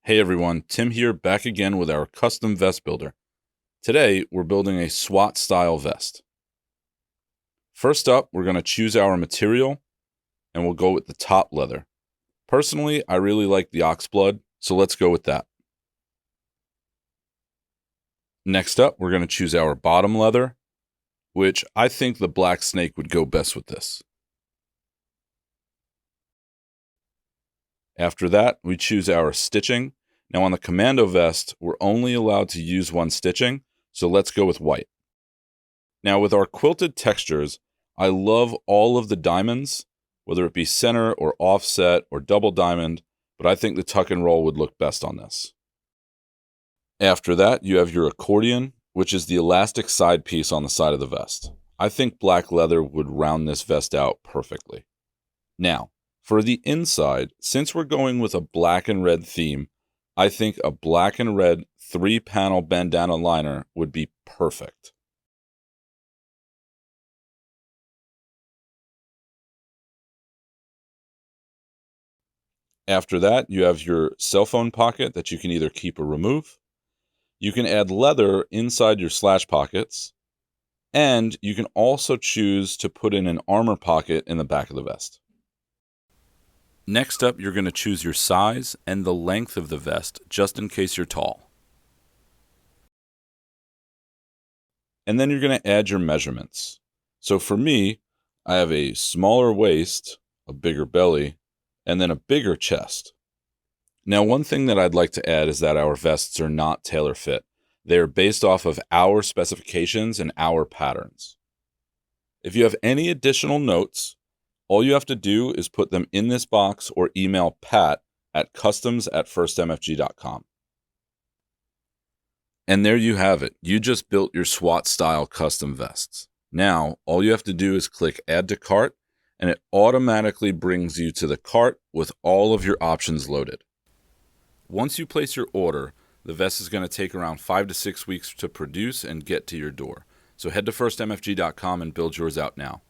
Hey everyone, Tim here, back again with our custom vest builder. Today, we're building a SWAT style vest. First up, we're going to choose our material, and we'll go with the top leather. Personally, I really like the oxblood, so let's go with that. Next up, we're going to choose our bottom leather, which I think the black snake would go best with this. After that, we choose our stitching. Now on the commando vest, we're only allowed to use one stitching, so let's go with white. Now with our quilted textures, I love all of the diamonds, whether it be center or offset or double diamond, but I think the tuck and roll would look best on this. After that, you have your accordion, which is the elastic side piece on the side of the vest. I think black leather would round this vest out perfectly. Now, for the inside, since we're going with a black and red theme, I think a black and red 3-panel bandana liner would be perfect. After that, you have your cell phone pocket that you can either keep or remove. You can add leather inside your slash pockets, and you can also choose to put in an armor pocket in the back of the vest. Next up, you're going to choose your size and the length of the vest, just in case you're tall. And then you're going to add your measurements. So for me, I have a smaller waist, a bigger belly, and then a bigger chest. Now, one thing that I'd like to add is that our vests are not tailor fit. They are based off of our specifications and our patterns. If you have any additional notes, all you have to do is put them in this box or email Pat at customs@firstmfg.com. And there you have it. You just built your SWAT style custom vests. Now, all you have to do is click Add to Cart, and it automatically brings you to the cart with all of your options loaded. Once you place your order, the vest is going to take around 5 to 6 weeks to produce and get to your door. So head to firstmfg.com and build yours out now.